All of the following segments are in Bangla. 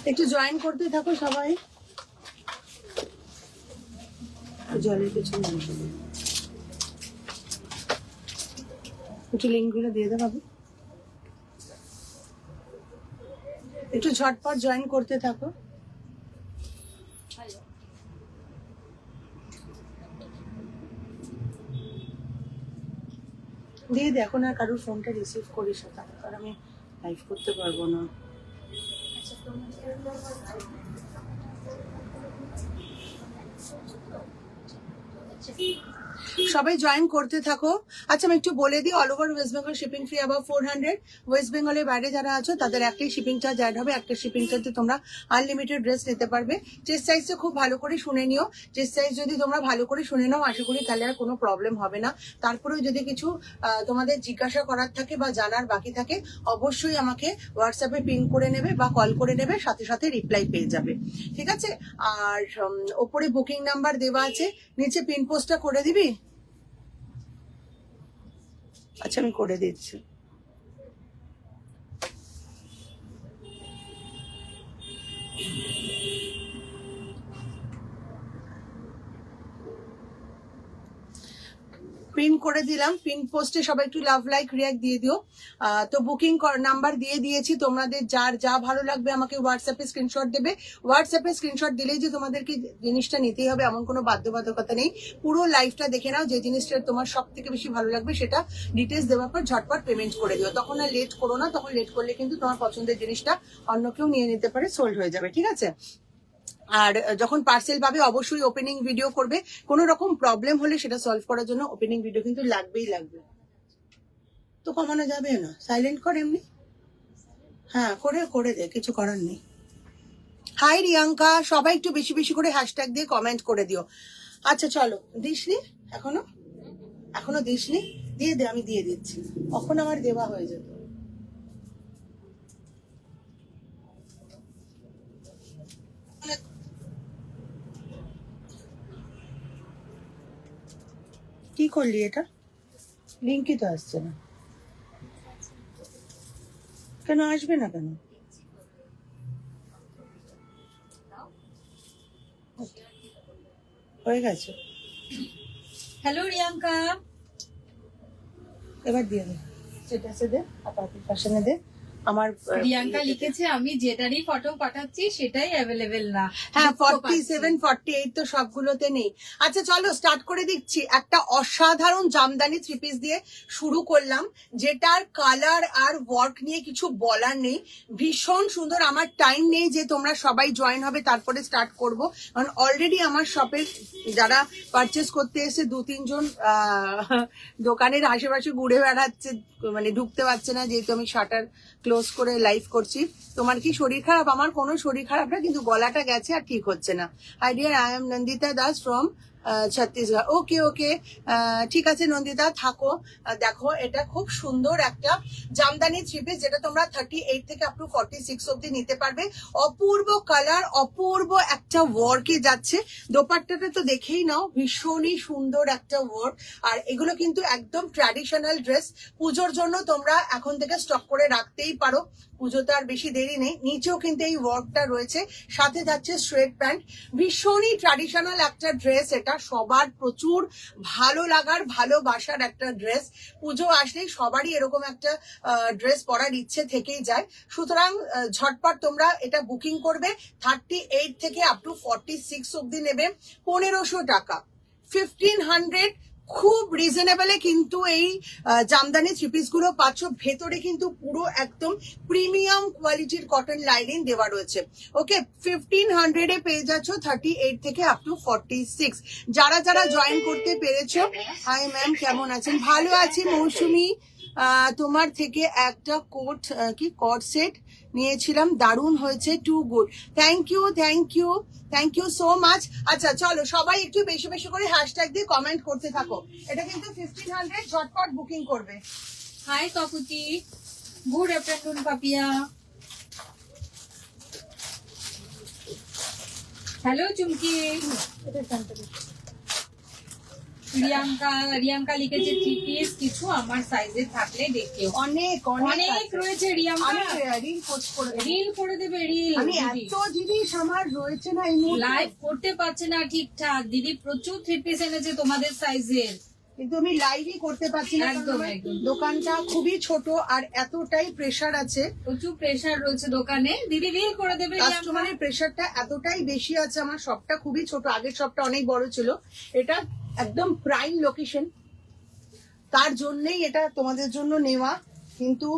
একটু জয়েন করতে থাকো সবাই। জলের পেছনে একটু লিঙ্কগুলো দিয়ে দে বাবু। একটু ঝটপট জয়েন করতে থাকো। দিয়ে দে, এখন আর কারোর ফোনটা রিসিভ করিস না, তারপর আমি লাইভ করতে পারবো না। সবাই জয়েন করতে থাকো। আচ্ছা আমি একটু বলে দিই, all over West Bengal shipping free above 400। West বেঙ্গলের বাইরে যারা আছো তাদের একটাই শিপিং চার্জ অ্যাড হবে। একটা শিপিং চার্জে তোমরা আনলিমিটেড ড্রেস নিতে পারবে। চেস্ট সাইজটা খুব ভালো করে শুনে নিও। চেস্ট সাইজ যদি তোমরা ভালো করে শুনে নাও, আশা করি তাহলে আর কোনো প্রবলেম হবে না। তারপরেও যদি কিছু তোমাদের জিজ্ঞাসা করার থাকে বা জানার বাকি থাকে, অবশ্যই আমাকে হোয়াটসঅ্যাপে পিন করে নেবে বা কল করে নেবে, সাথে সাথে রিপ্লাই পেয়ে যাবে, ঠিক আছে? আর ওপরে বুকিং নাম্বার দেওয়া আছে, নিচে পিন পোস্টটা করে দিবি? আচ্ছা আমি করে দিচ্ছি। পিন করে দিলাম। পিন পোস্টে সবাই একটু লাভ লাইক রিয়াক্ট দিয়ে দিও। তো বুকিং নাম্বার দিয়ে দিয়েছি, তোমাদের যার যা ভালো লাগবে আমাকে হোয়াটসঅ্যাপে স্ক্রিনশট দেবে। হোয়াটসঅ্যাপে স্ক্রিনশট দিলেই যে তোমাদেরকে জিনিসটা নিতেই হবে এমন কোনো বাধ্যবাধকতা নেই। পুরো লাইফটা দেখে নাও, যে জিনিসটা তোমার সব থেকে বেশি ভালো লাগবে সেটা ডিটেলস দেওয়ার পর ঝটপট পেমেন্ট করে দিও। তখন আর লেট করো না, তখন লেট করলে কিন্তু তোমার পছন্দের জিনিসটা অন্য কেউ নিয়ে নিতে পারে, সোল্ড হয়ে যাবে, ঠিক আছে? আর যখন পার্সেল পাবে অবশ্যই ওপেনিং ভিডিও করবে। কোনো রকম প্রবলেম হলে সেটা সলভ করার জন্য ওপেনিং ভিডিও কিন্তু লাগবেই লাগবে। তো কমানো যাবে না, সাইলেন্ট কর এমনি। হ্যাঁ করে দে, কিছু করার নেই। হাই রিয়াঙ্কা, সবাই একটু বেশি বেশি করে হ্যাশট্যাগ দিয়ে কমেন্ট করে দিও। আচ্ছা চলো, দিসনি এখনো দিসনি? দিয়ে দে, আমি দিয়ে দিচ্ছি, কখন আমার দেওয়া হয়ে যেত। কি করলি এটা? লিঙ্কই তো আসছে না, কেন আসবে না কেন? হয়ে গেছে। হ্যালো রিয়াঙ্কা, এবার দিয়ে দে, স্ট্যাটাসে দে, আপাতত পাশে দে। আমার রিয়াঙ্কা লিখেছে আমি যেটারই ফটো পাঠাচ্ছি সেটাই অ্যাভেলেবেল না। হ্যাঁ 47 48 তো সবগুলোতে নেই। আচ্ছা চলো স্টার্ট করে দিচ্ছি। একটা অসাধারণ জামদানি থ্রি পিস দিয়ে শুরু করলাম, যেটার কালার আর ওয়ার্ক নিয়ে কিছু বলার নেই, ভীষণ সুন্দর। আমার টাইম নেই যে তোমরা সবাই জয়েন হবে তারপরে স্টার্ট করব, কারণ অলরেডি আমার শপে যারা পারচেস করতে এসে 2-3 জন দোকানের আশেপাশে ঘুরে বেড়াচ্ছে, মানে ঢুকতে পারছে না, যেহেতু আমি শাটার ক্লোজ করে লাইভ করছি। তোমার কি শরীর খারাপ? আমার কোনো শরীর খারাপ না, কিন্তু গলাটা গেছে আর ঠিক হচ্ছে না। Hi dear, I am Nandita Das from Chhattisgarh. Okay okay, ঠিক আছে নন্দিতা, থাকো। দেখো এটা খুব সুন্দর একটা জামদানি থ্রি পিস, যেটা তোমরা 38 থেকে আপ টু 46 অব্দি নিতে পারবে। অপূর্ব কালার, অপূর্ব একটা ওয়ার্কে যাচ্ছে। দোপাট্টাটা তো দেখেই নাও, ভীষণই সুন্দর একটা ওয়ার্ক। আর এগুলো কিন্তু একদম ট্র্যাডিশনাল ড্রেস। পুজোর জন্য তোমরা এখন থেকে স্টক করে রাখতেই পারো, পুজোতে আর বেশি দেরি নেই। নিচেও কিন্তু এই ওয়ার্কটা রয়েছে, সাথে যাচ্ছে স্ট্রেট প্যান্ট। ভীষণই ট্র্যাডিশনাল একটা ড্রেস, এটা সবার প্রচুর ভালো লাগার ভালোবাসার একটা ড্রেস। পুজো আসলেই সবারই এরকম একটা ড্রেস পরার ইচ্ছে থেকেই যায়। সুতরাং ঝটপট তোমরা এটা বুকিং করবে। 38 থেকে আপ টু 46 অব্দি নেবে। 1500 টাকা, 1500, খুব রিজনেবলে কিন্তু এই জামদানি থ্রি পিস গুলো পাচ্ছ। ভেতরে কিন্তু পুরো একদম প্রিমিয়াম কোয়ালিটির কটন লাইনিং দেওয়া রয়েছে। ওকে, 1500 এ পেয়ে যাচ্ছ 38 থেকে আপ টু 46। যারা যারা জয়েন করতে পেরেছো, হাই ম্যাম কেমন আছেন? ভালো আছি মৌসুমি। তোমার থেকে একটা কোট কি কট সেট নিয়েছিলাম, দারুণ হয়েছে, too good. Thank you thank you thank you so much. আচ্ছা চলো সবাই একটু বেশি বেশি করে হ্যাশট্যাগ দিয়ে কমেন্ট করতে থাকো। এটা কিন্তু 1500, ঝটপট বুকিং করবে। Hi Kaputi, good afternoon Papiya, hello Chumki. Riyanka লিখেছে 3 পিস কিছু আমার সাইজে থাকলে দেখেও। অনেক অনেক রয়েছে রিয়াঙ্কা, রিল পোস্ট করে দেবো। রিল করে দেবে রিল। আমি এত জিনিস আমার রয়েছে না এই মুহূর্তে, লাইভ করতে পারছে না ঠিকঠাক। দিদি প্রচুর 3 পিস এনেছে তোমাদের সাইজের, কিন্তু আমি লাইভই করতে পারছি না, কারণ একদম, আমার একদম। দোকানটা খুবই ছোট আর এতটাই প্রেসার আছে, প্রচুর প্রেসার রয়েছে দোকানে। দিদি রিল করে দেবে রিয়াঙ্কা। কাস্টমারের প্রেসারটা এতটাই বেশি আছে। আমার শপটা খুবই ছোট, আগের শপটা অনেক বড় ছিল, এটা একদম প্রাইম লোকেশন, তার জন্যই এটা তোমাদের জন্য নেওয়া, কিন্তু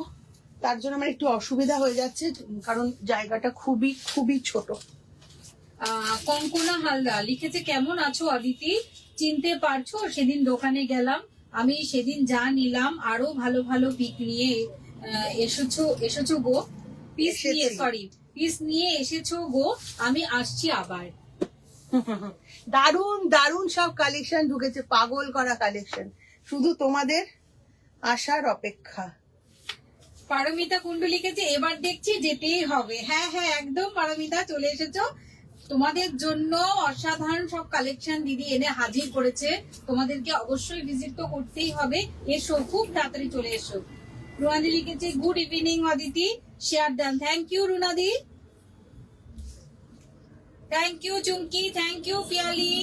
তার জন্য আমার একটু অসুবিধা হয়ে যাচ্ছে, কারণ জায়গাটা খুবই খুবই ছোট। কঙ্কনা হালদার লিখেছে কেমন আছো অদিতি, চিনতে পারছো? সেদিন দোকানে গেলাম আমি, সেদিন যা নিলাম আরো ভালো ভালো পিক নিয়ে এসেছো গো, পিস নিয়ে, এসেছি। সরি পিস নিয়ে এসেছো গো, আমি আসছি আবার। দারুন দারুন সব কালেকশন ঢুকেছে, পাগল করা কালেকশন, শুধু তোমাদের আসার অপেক্ষা। পারমিতা কুন্ডু লিখেছে এবার দেখছি যেতেই হবে। হ্যাঁ হ্যাঁ একদম পারমিতা, চলে এসেছো। তোমাদের জন্য অসাধারণ সব কালেকশন দিদি এনে হাজির করেছে, তোমাদেরকে অবশ্যই ভিজিট তো করতেই হবে। এসো, খুব তাড়াতাড়ি চলে এসো। রুনাদি লিখেছে গুড ইভিনিং অদিতি, শেয়ার দেন। থ্যাংক ইউ রুনাদি, thank you Chumki, thank you Piyali.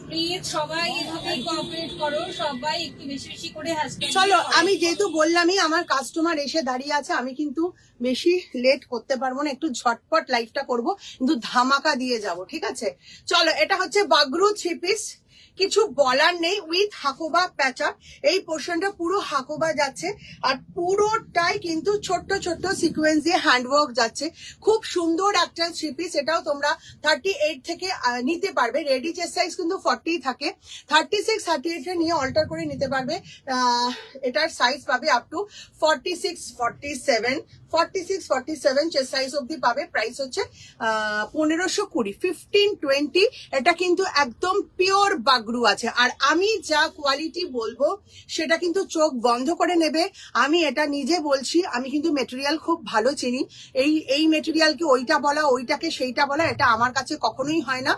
Please সবাই এভাবে কোঅপারেট করো, সবাই একটু বেশি বেশি করে হ্যাশট্যাগ। চলো, আমি যেহেতু বললামই আমার কাস্টমার এসে দাঁড়িয়ে আছে, আমি কিন্তু বেশি লেট করতে পারবো না, একটু ঝটপট লাইভটা করব, কিন্তু ধামাকা দিয়ে যাব, ঠিক আছে? চলো, এটা হচ্ছে বাগরু 3 পিস, কিছু বলার নেই, উইথ হাকোবা প্যাচআপ। এই পোর্শনটা পুরো হাকোবা যাচ্ছে, আর পুরোটাই কিন্তু ছোট্ট ছোট্ট সিকোয়েন্স দিয়ে হ্যান্ডওয়ার্ক যাচ্ছে। খুব সুন্দর একটা 3 পিস, এটাও তোমরা 38 থেকে নিতে পারবে। রেডি চেস্ট সাইজ কিন্তু 40 থাকে, 36 38 এ নিয়ে অল্টার করে নিতে পারবে। এটার সাইজ পাবে আপ টু 46 47, 46 47 চেস্ট সাইজ অব্দি পাবে। প্রাইস হচ্ছে 1520, 1520। এটা কিন্তু একদম পিওর বাগরু আছে, আর আমি যা কোয়ালিটি বলবো সেটা কিন্তু চোখ বন্ধ করে নেবে। আমি এটা নিজে বলছি, আমি কিন্তু মেটেরিয়াল খুব ভালো চিনি। এই মেটেরিয়ালকে ওইটা বলা, ওইটাকে সেইটা বলা, এটা আমার কাছে কখনোই হয় না।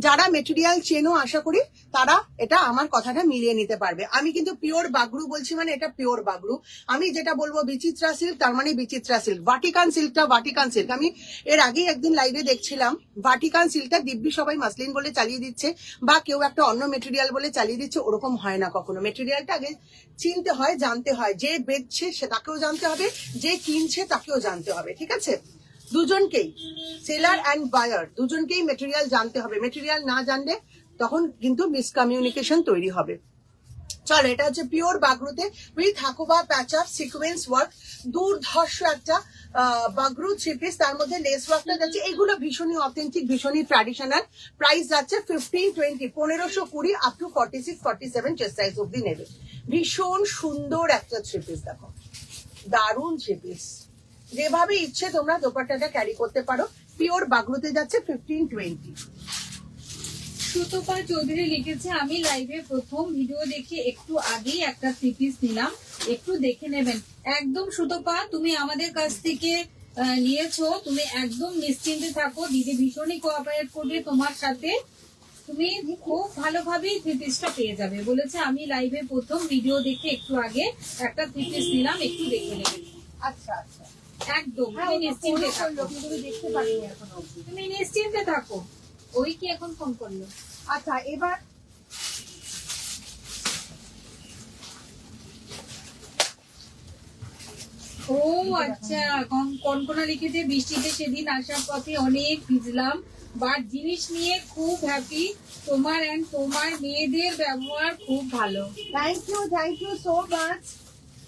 যারা মেটেরিয়াল চেনো আশা করি তারা এটা আমার কথাটা মিলিয়ে নিতে পারবে। আমি কিন্তু পিওর বাগরু বলছি, মানে এটা পিওর বাগরু। আমি যেটা বলবো বিচিত্রা সিল্ক, তার মানে বিচিত্রা সিল্ক। ভাটিকান সিল্কটা ভাটিকান সিল্ক। আমি এর আগেই একদিন লাইভে দেখছিলাম, ভাটিকান সিল্কটা দিব্যি সবাই মাসলিন বলে চালিয়ে দিচ্ছে, বা কেউ একটা অন্য মেটেরিয়াল বলে চালিয়ে দিচ্ছে, ওরকম হয় না কখনো। মেটেরিয়ালটা আগে চিনতে হয়, জানতে হয়, যে বেচছে সে তাকেও জানতে হবে, যে কিনছে তাকেও জানতে হবে, ঠিক আছে? দুজনকেই, সেলার অ্যান্ড বায়ার দুজনকেই মেটেরিয়াল জানতে হবে। মেটেরিয়াল না জানলে তখন কিন্তু মিসকমিউনিকেশন তৈরি হবে। চলো, এটা হচ্ছে পিওর বাগরুতে with Hakoba patch up sequence work, দুর্ধর্ষ একটা বাগরু 3 পিস, তার মধ্যে লেস ওয়ার্কটা যাচ্ছে। এইগুলো ভীষণই অথেন্টিক, ভীষণই ট্র্যাডিশনাল। প্রাইস যাচ্ছে 1520, 1520 আপ টু 46 47 চেস্ট সাইজ অব্দি নেবে। ভীষণ সুন্দর একটা 3 পিস, দেখো দারুণ 3 পিস। যেভাবে ইচ্ছে তোমরা দোপাট্টাটা ক্যারি করতে পারো। পিওর বাগরুতে যাচ্ছে 1520। সুতপা চৌধুরী লিখেছে আমি লাইভে প্রথম ভিডিও দেখে একটু আগেই একটা 3 পিস নিলাম, একটু দেখে নেবেন। একদম সুতপা, তুমি আমাদের কাছ থেকে নিয়েছো, তুমি একদম নিশ্চিন্তে থাকো, দিদি ভীষণই কোঅপারেট করবে তোমার সাথে, তুমি খুব ভালোভাবেই 3 পিসটা পেয়ে যাবে। বলেছে আমি লাইভে প্রথম ভিডিও দেখে একটু আগে একটা 3 পিস নিলাম, একটু দেখে নেবেন। আচ্ছা আচ্ছা, একদম হ্যাঁ, তুমি ওটা নিশ্চিন্তে ফোনও থাকো, করলো, কিন্তু আমি দেখতে পারিনি এখনো অবধি। তুমি নিশ্চিন্তে থাকো। ওই কি এখন ফোন করলো? আচ্ছা, এবার ও আচ্ছা, কনকনা লিখেছে বৃষ্টিতে সেদিন আসার পথে অনেক ভিজলাম, বাট জিনিস নিয়ে খুব হ্যাপি, তোমার এন্ড তোমার মেয়েদের ব্যবহার খুব ভালো। Thank you so much.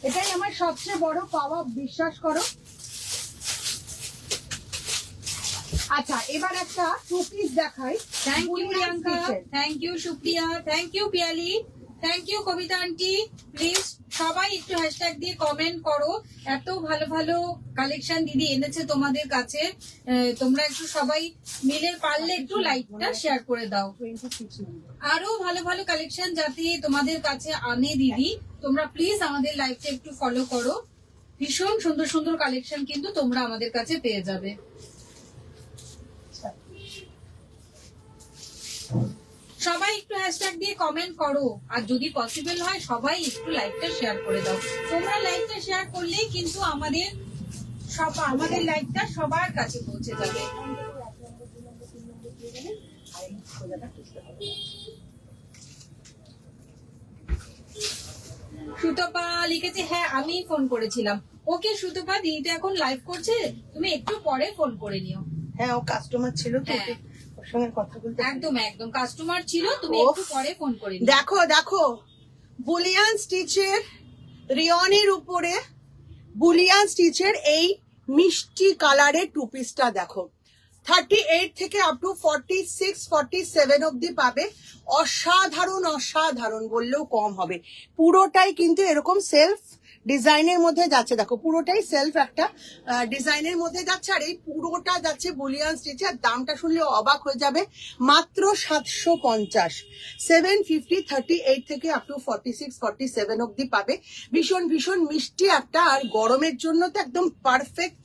এটাই আমার সবচেয়ে বড় পাওয়া, বিশ্বাস করো। আচ্ছা, এবার একটা 2 পিস দেখাই। থ্যাংক ইউ Brilliant প্রিয়াঙ্কা, stitch-এর। Thank you Supriya, thank you Piyali, thank you Kavita aunty. Please সবাই একটু হ্যাশট্যাগ দিয়ে কমেন্ট করো, এত ভালো ভালো কালেকশন দিদি এনেছে তোমাদের কাছে। তোমরা একটু সবাই মিলে পারলে একটু লাইকটা শেয়ার করে দাও। 26 নম্বর। আরো ভালো ভালো কালেকশন যাতে তোমাদের কাছে আনে দিদি, তোমরা প্লিজ আমাদের লাইভটা একটু ফলো করো। ভীষণ সুন্দর সুন্দর কালেকশন কিন্তু তোমরা আমাদের কাছে পেয়ে যাবে। সবাই একটু হ্যাশট্যাগ দিয়ে কমেন্ট করো, আর যদি পসিবল হয় সবাই একটু লাইভটা শেয়ার করে দাও। তোমরা লাইভটা শেয়ার করলেই কিন্তু আমাদের লাইভটা সবার কাছে পৌঁছে যাবে। সুতপা লিখেছে হ্যাঁ আমি ফোন করেছিলাম। ওকে সুতপা, দিদিটা এখন লাইভ করছে, তুমি একটু পরে ফোন করে নিও। হ্যাঁ, ও কাস্টমার ছিল তো, হ্যাঁ। ওর সঙ্গে কথা বলতে। একদম একদম কাস্টমার ছিল, তুমি ওফ। একটু পরে ফোন করে নিও। দেখো দেখো, বুলিয়ান স্টিচের রিয়নের উপরে বুলিয়ান স্টিচের এই মিষ্টি কালারের টু পিসটা দেখো, 38 থেকে আপ টু 46 47 অব্দি পাবে। অসাধারণ অসাধারণ বললেও কম হবে। পুরোটাই কিন্তু এরকম সেলফ ডিজাইনের মধ্যে যাচ্ছে, দেখো পুরোটাই সেলফ একটা ডিজাইনের মধ্যে যাচ্ছে, আর এই পুরোটা যাচ্ছে বুলিয়ান স্টিচে। আর দামটা শুনলে অবাক হয়ে যাবে, মাত্র 750, 750, 38 থেকে আপ টু 46 47 অব্দি পাবে। ভীষণ ভীষণ মিষ্টি একটা, আর গরমের জন্য তো একদম পারফেক্ট।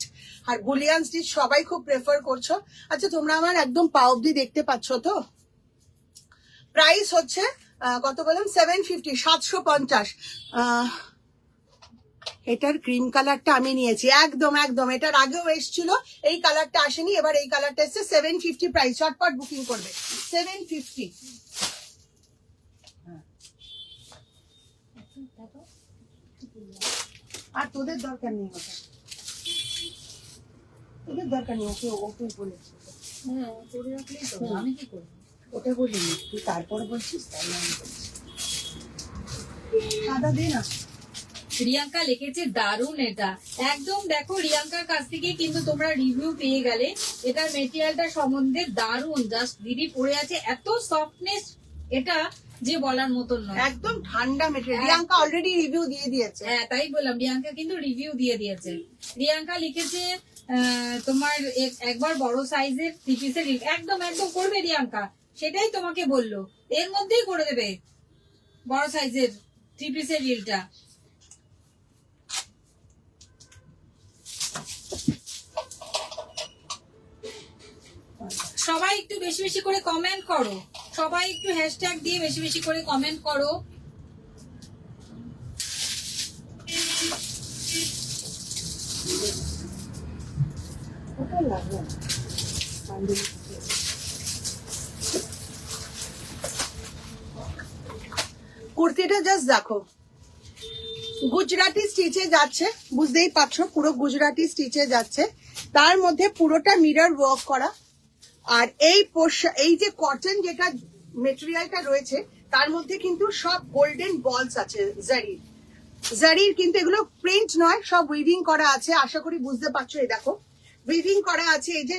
আর বুলিয়ান স্টিচ সবাই খুব প্রেফার করছো। আচ্ছা, তোমরা আমার একদম পা অব্দি দেখতে পাচ্ছ তো? প্রাইস হচ্ছে কত বললাম, 750, 750। এটার ক্রিম কালারটা আমি নিয়েছি, একদম একদম এটার আগেও এসেছিল, এই কালারটা আসেনি, এবার এই কালারটা এসছে। 750 প্রাইস, চটপট বুকিং করবে। 750। আর তোদের দরকার নেই, ওটা তোদের দরকার নেই, ওকে ওকে বলেছি। হ্যাঁ, করে রাখলেই তো, আমি কি করব? ওটা বলিনি তুই, তারপরে বলছিস তাই আমি বলছি। সাদা দে না। রিয়াঙ্কা লিখেছে দারুন এটা, একদম দেখো রিয়াঙ্কার কাছ থেকে কিন্তু তোমরা রিভিউ পেয়ে গেলে। এটার মেটেরিয়ালটা সম্বন্ধে দারুন, জাস্ট দিদি পরে আছে, এত সফটনেস এটা যে বলার মতন নয়। একদম ঠান্ডা মেটেরিয়াল। রিয়াঙ্কা অলরেডি রিভিউ দিয়ে দিয়েছে। হ্যাঁ তাই বললাম, রিয়াঙ্কা কিন্তু রিভিউ দিয়ে দিয়েছে। রিয়াঙ্কা লিখেছে তোমার একবার বড় সাইজের থ্রি পিসের একদম একদম করবে রিয়াঙ্কা, সেটাই তোমাকে বললো, এর মধ্যেই করে দেবে বড় সাইজের থ্রি পিসের রিলটা। সবাই একটু বেশি বেশি করে কমেন্ট করো, সবাই একটু হ্যাশট্যাগ দিয়ে বেশি বেশি করে কমেন্ট করো। কুর্তিটা জাস্ট দেখো, গুজরাটি স্টিচে যাচ্ছে, বুঝতেই পারছো পুরো গুজরাটি স্টিচে যাচ্ছে, তার মধ্যে পুরোটা মিরর ওয়ার্ক করা। আর এই যে কটন যেটা মেটেরিয়ালটা রয়েছে, তার মধ্যে কিন্তু সব গোল্ডেন বলস আছে, জারির কিন্তু এগুলো প্রিন্ট নয়, সব উইভিং করা আছে। আশা করি বুঝতে পারছো, এই দেখো উইভিং করা আছে। এই যে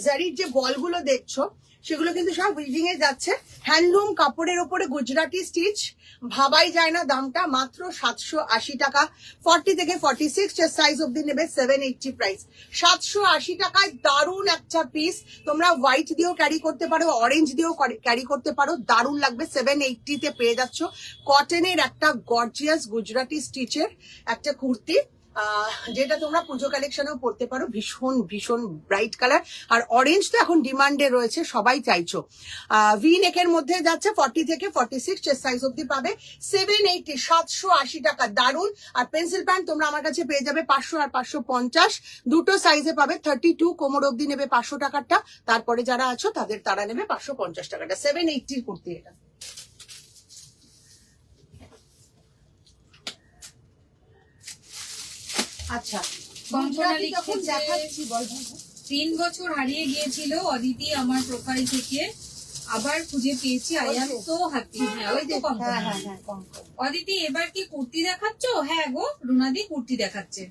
জারির যে বলগুলো দেখছো, সেগুলো কিন্তু সব উইভিং এ যাচ্ছে। হ্যান্ডলুম কাপড়ের ওপরে গুজরাটি স্টিচ, ভাবাই যায় না দামটা, মাত্র 780 টাকা। 40 থেকে 46 সাইজ অব্দি নেবে, 780 প্রাইস। 780 টাকায় দারুণ একটা পিস। তোমরা হোয়াইট দিয়েও ক্যারি করতে পারো, অরেঞ্জ দিয়েও ক্যারি করতে পারো, দারুণ লাগবে। 780 তে পেয়ে যাচ্ছ কটনের একটা গর্জিয়াস গুজরাটি স্টিচের একটা কুর্তি, যেটা তোমরা পুজো কালেকশনেও পড়তে পারো। ভীষণ ভীষণ ব্রাইট কালার, আর অরেঞ্জ তো এখন ডিমান্ডে রয়েছে, সবাই চাইছো। ভি নেকের মধ্যে যাচ্ছে, 40 থেকে 46 চেস্ট সাইজ অব্দি পাবে। 780, 780 টাকা, দারুণ। আর পেন্সিল প্যান্ট তোমরা আমার কাছে পেয়ে যাবে 500 আর 550, দুটো সাইজে পাবে। 32 কোমর অব্দি নেবে 500 টাকারটা, তারপরে যারা আছো তারা নেবে 550 টাকাটা। 780 কুর্তি এটা। আচ্ছা, কঙ্কনা যখন লিখেছে দেখাচ্ছি বল। 3 বছর হারিয়ে গিয়েছিল অদিতি আমার প্রোফাইল থেকে, আবার খুঁজে পেয়েছি, আই এম সো হ্যাপি। হ্যাঁ ওই তো কঙ্কনা। হ্যাঁ, অদিতি এবার কি কুর্তি দেখাচ্ছ? হ্যাঁ গো, রুনাদি কুর্তি দেখাচ্ছে।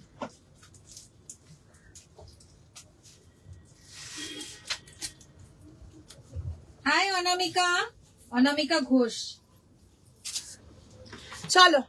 হাই অনামিকা, অনামিকা ঘোষ। চলো,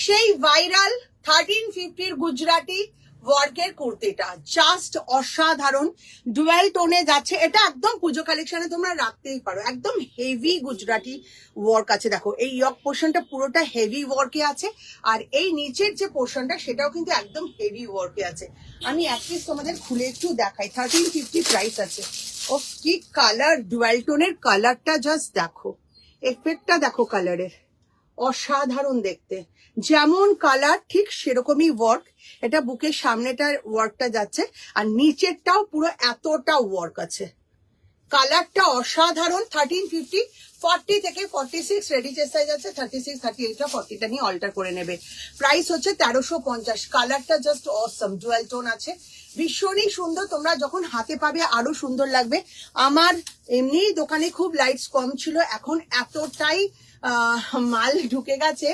সেই ভাইরাল 1350 গুজরাটি ওয়ার্কের কুর্তিটা জাস্ট অসাধারণ, ডুয়েল টোনে যাচ্ছে। এটা একদম পুজো কালেকশনে তোমরা রাখতেই পারো, একদম হেভি গুজরাটি ওয়ার্ক আছে। দেখো এই ইয়ক পোর্শনটা পুরোটা হেভি ওয়ার্কে আছে, আর এই নিচের যে পোর্শনটা সেটাও কিন্তু একদম হেভি ওয়ার্কে আছে। আমি অ্যাটলিস্ট তোমাদের খুলে একটু দেখাই। 1350 প্রাইস আছে। ও কি কালার, ডুয়েল টোনের কালারটা জাস্ট দেখো। এফেক্টটা দেখো কালারের, অসাধারণ দেখতে। যেমন কালার ঠিক সেরকমই ওয়ার্ক। এটা বুকের সামনেটার ওয়ার্কটা যাচ্ছে, আর নিচেরটাও পুরো এতটা ওয়ার্ক আছে। কালারটা অসাধারণ। 1350, 40 থেকে 46 রেডি চেস্ট সাইজ আছে, 36, 38 40টা নিয়ে অল্টার করে নেবে। প্রাইস হচ্ছে 1350। কালারটা জাস্ট অসম, ডুয়াল টোন আছে, ভীষণই সুন্দর। তোমরা যখন হাতে পাবে আরো সুন্দর লাগবে। আমার এমনি দোকানে খুব লাইটস কম ছিল, এখন এতটাই মাল ঢুকে গেছে,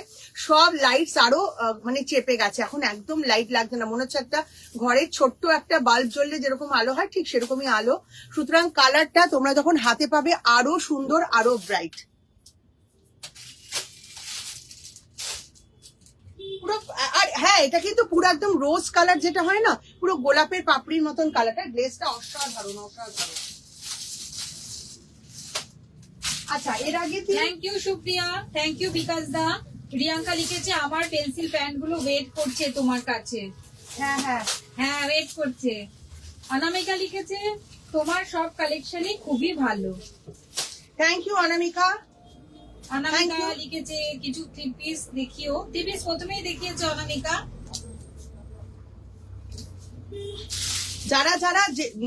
সব লাইটস আরো মানে চেপে গেছে। এখন একদম লাইট লাগছে না, মনে হচ্ছে একটা ঘরে ছোট্ট একটা বাল্ব জ্বললে যেরকম আলো হয় ঠিক সেরকমই আলো। সুতরাং কালারটা তোমরা যখন হাতে পাবে আরো সুন্দর, আরো ব্রাইট। পুরো, আর হ্যাঁ এটা কিন্তু পুরো একদম রোজ কালার যেটা হয় না, পুরো গোলাপের পাপড়ির মতন কালারটা। গ্লেজটা অসাধারণ, অসাধারণ। আচ্ছা এর আগে thank you Supriya, thank you Bikash দা। প্রিয়াঙ্কা লিখেছে আমার পেন্সিল প্যান্ট গুলো ওয়েট করছে তোমার কাছে। হ্যাঁ হ্যাঁ হ্যাঁ ওয়েট করছে। অনামিকা লিখেছে তোমার সব কালেকশনই খুবই ভালো। থ্যাংক ইউ অনামিকা। অনামিকা লিখেছে কিছু থ্রি পিস দেখিও। থ্রি পিস প্রথমেই দেখিয়েছে অনামিকা। যারা যারা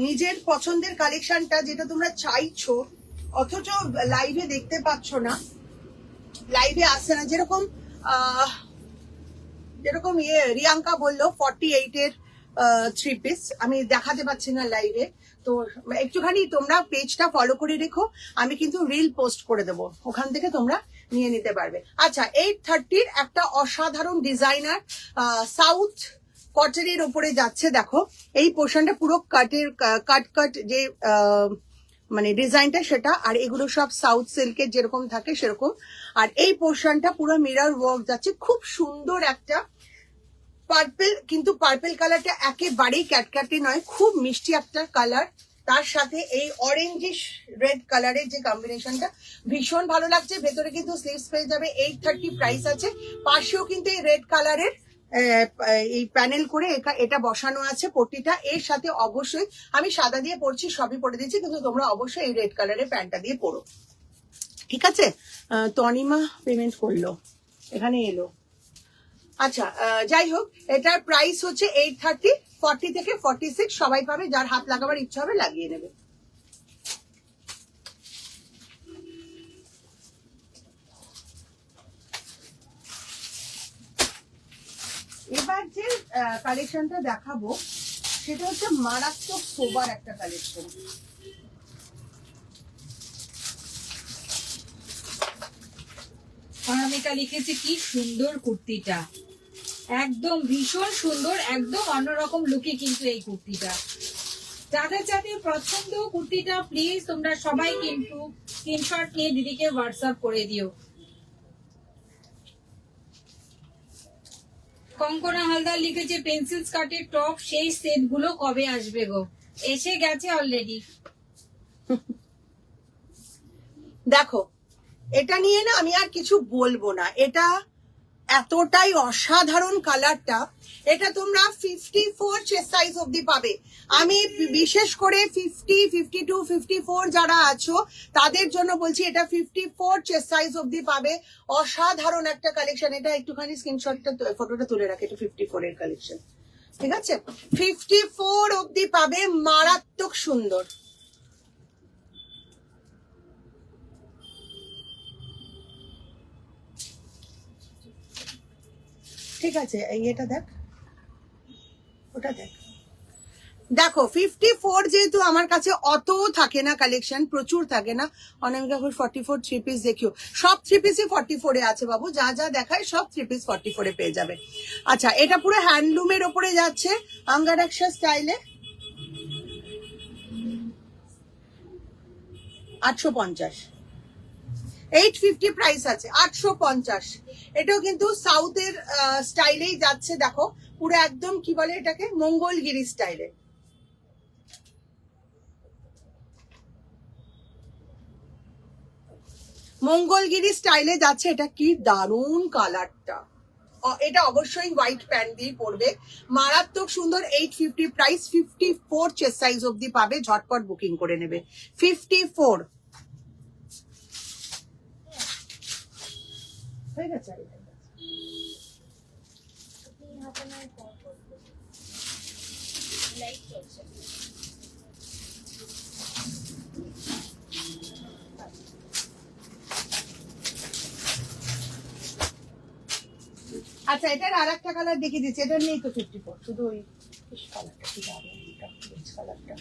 নিজের পছন্দের কালেকশনটা যেটা তোমরা চাইছো অথচ লাইভে দেখতে পাচ্ছ না, লাইভে আসছে না, যেরকম যেরকম রিয়াঙ্কা বললো 48 এর থ্রি পিস আমি দেখাতে পাচ্ছি না লাইভে। তো একটুখানি তোমরা পেজটা ফলো করে রেখো, আমি কিন্তু রিল পোস্ট করে দেবো, ওখান থেকে তোমরা নিয়ে নিতে পারবে। আচ্ছা 830 একটা অসাধারণ ডিজাইনার সাউথ কটনের উপরে যাচ্ছে। দেখো এই পোর্শনটা পুরো কাট যে মানে ডিজাইনটা সেটা, আর এগুলো সব সাউথ সিল্কের যেরকম থাকে সেরকম। আর এই পোর্শনটা পুরো মিরর ওয়ার্ক যাচ্ছে, খুব সুন্দর একটা পার্পল, কিন্তু পার্পল কালারটা একেবারেই ক্যাটক্যাটে নয়, খুব মিষ্টি একটা কালার। তার সাথে এই অরেঞ্জিশ রেড কালারের যে কম্বিনেশনটা ভীষণ ভালো লাগছে। ভেতরে কিন্তু স্লিভস পেয়ে যাবে। 830 প্রাইস আছে। পাশেও কিন্তু এই রেড কালারের এই প্যানেল করে এটা বসানো আছে পট্টিটা। এর সাথে অবশ্যই আমি সাদা দিয়ে পরছি, সবই পরে দিচ্ছি, কিন্তু তোমরা অবশ্যই এই রেড কালারের প্যান্টটা দিয়ে পরো, ঠিক আছে? তনিমা পেমেন্ট করলো, এখানে এলো। আচ্ছা যাই হোক, এটার প্রাইস হচ্ছে 830, 40 থেকে 46 সবাই পাবে, যার হাত লাগাবার ইচ্ছা হবে লাগিয়ে নেবে। এবার যে কালেকশনটা দেখাবো সেটা হচ্ছে মারাত্মক সোবার একটা কালেকশন। অনামিকা লিখেছে কি সুন্দর কুর্তিটা, একদম ভীষণ সুন্দর, একদম অন্যরকম লুকে কিন্তু এই কুর্তিটা। যাদের যাদের পছন্দ কুর্তিটা প্লিজ তোমরা সবাই কিন্তু স্ক্রিনশট নিয়ে দিদিকে হোয়াটসঅ্যাপ করে দিও। কঙ্কনা হালদার লিখেছে পেন্সিল স্কার্টের টপ সেই সেট গুলো কবে আসবে গো? এসে গেছে অলরেডি। দেখো এটা নিয়ে না আমি আর কিছু বলবো না, এটা এতটাই অসাধারণ কালারটা। এটা তোমরা 54 চেস্ট সাইজ অবধি পাবে। আমি বিশেষ করে 50, 52, 54 যারা আছো তাদের জন্য বলছি, এটা 54 চেস্ট সাইজ অবধি পাবে। অসাধারণ একটা কালেকশন। এটা একটুখানি স্ক্রিনশটটা ফটোটা তুলে রাখে, এটা 54 এর কালেকশন, ঠিক আছে? 54 অবধি পাবে, মারাত্মক সুন্দর। ঠিক আছে, এই এটা দেখ, ওটা দেখ। দেখো 54 যেহেতু আমার কাছে অত থাকে না কালেকশন, প্রচুর থাকে না। অনামিকা 44 থ্রি পিস দেখিও, সব থ্রি পিসই 44 এ আছে বাবু, যা যা দেখায় সব থ্রি পিস 44 এ পেয়ে যাবে। আচ্ছা এটা পুরো হ্যান্ডলুমের ওপরে যাচ্ছে, আঙ্গারাক্ষা স্টাইলে, 850, 850 প্রাইস আছে, 850। এটাও কিন্তু সাউথের স্টাইলেই যাচ্ছে। দেখো পুরো একদম কি বলে এটাকে, মঙ্গলগিরি স্টাইলে। মঙ্গলগিরি স্টাইলে যাচ্ছে। এটা কি দারুণ কালারটা। এটা অবশ্যই হোয়াইট প্যান্ট দিয়ে পরবে, মারাত্মক সুন্দর। 850 প্রাইস, 54 চেস্ট সাইজ অবধি পাবে, ঝটপট বুকিং করে নেবে। 54। হয়ে গেছে আচ্ছা, এটার আর একটা কালার দেখিয়ে দিচ্ছি, এটা নেই তো 54, শুধু ওই কালারটা কি দারুণ, কালারটা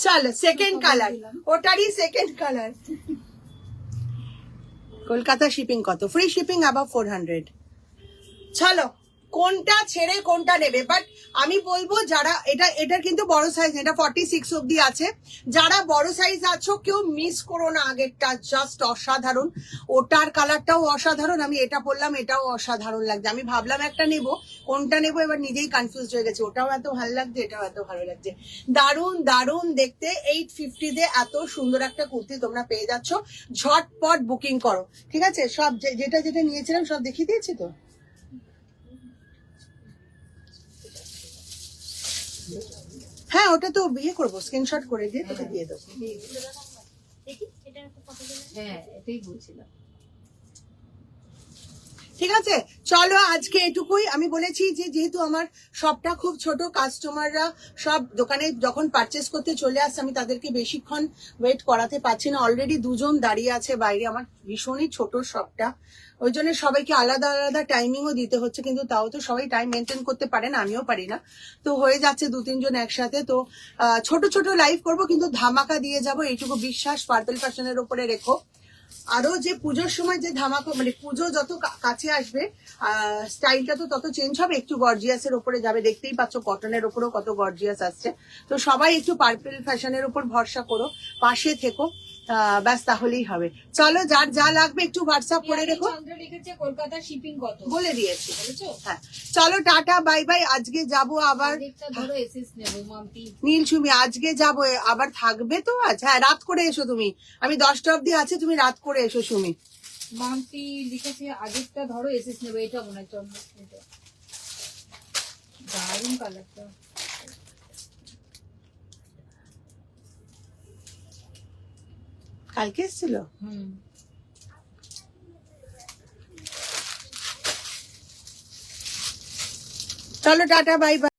চলো সেকেন্ড কালার, ওটারই সেকেন্ড কালার। কলকাতা শিপিং কত? Free shipping above 400। চলো কোনটা ছেড়ে কোনটা নেবে, বাট আমি বলবো যারা এটার কিন্তু বড় সাইজ, এটা 46 অব্দি আছে, যারা বড় সাইজ আছো কেউ মিস করো না আগেরটা, জাস্ট অসাধারণ। ওটার কালারটাও অসাধারণ, আমি এটা পরলাম, এটাও অসাধারণ লাগছে। আমি ভাবলাম একটা নেব, কোনটা নেবো এবার নিজেই কনফিউজ হয়ে গেছে। ওটাও এত ভালো লাগছে, এটাও এত ভালো লাগছে, দারুণ দারুণ দেখতে। 850 এত সুন্দর একটা কুর্তি তোমরা পেয়ে যাচ্ছ, ঝটপট বুকিং করো, ঠিক আছে? সব যেটা যেটা নিয়েছিলাম সব দেখিয়ে দিয়েছি তো। হ্যাঁ, ওটা তো বিয়ে করবো, স্ক্রিনশট করে দিয়ে তোকে দিয়ে দেবো। হ্যাঁ, এটাই বলছিলাম। ঠিক আছে, চলো আজকে এটুকুই। আমি বলেছি যে যেহেতু আমার শপটা খুব ছোট, কাস্টমাররা সব দোকানে যখন পারচেস করতে চলে আসছে, আমি তাদেরকে বেশিক্ষণ ওয়েট করাতে পারছি না। অলরেডি দুজন দাঁড়িয়ে আছে বাইরে, আমার ভীষণই ছোট শপটা, ওই জন্য সবাইকে আলাদা আলাদা টাইমিংও দিতে হচ্ছে, কিন্তু তাও তো সবাই টাইম মেনটেন করতে পারে না, আমিও পারি না। তো হয়ে যাচ্ছে 2-3 জন একসাথে। তো ছোট ছোট লাইভ করবো, কিন্তু ধামাকা দিয়ে যাবো, এইটুকু বিশ্বাস পার্পল ফ্যাশনের উপরে রেখো। আরো যে পুজোর সময় যে ধামাকা, মানে পুজো যত কাছে আসবে স্টাইলটা তো তত চেঞ্জ হবে, একটু গর্জিয়াস এর উপরে যাবে। দেখতেই পাচ্ছ কটনের উপরেও কত গর্জিয়াস আসছে। তো সবাই একটু পার্পল ফ্যাশনের উপর ভরসা করো, পাশে থেকো, ব্যাস তাহলেই হবে। চলো, যার যা লাগবে একটু হোয়াটসঅ্যাপ করে রেখো। লিখেছে কলকাতা শিপিং কত, বলে দিয়েছি, বলেছো? হ্যাঁ চলো, টাটা বাই বাই। আজকে যাবো আবার, ধরো এসএস নেব মাম্পি। নীল সুমি আজকে যাবো, আবার থাকবে তো আজ? হ্যাঁ, রাত করে এসো তুমি, আমি 10টা অব্দি আছে, তুমি রাত করে এসো সুমি। মাম্পি লিখেছে আগেরটা ধরো এসএস নেব, এটা মনে হচ্ছে এটা দারুণ কালারটা। কালকে এসেছিল। চলো টাটা বাই বাই।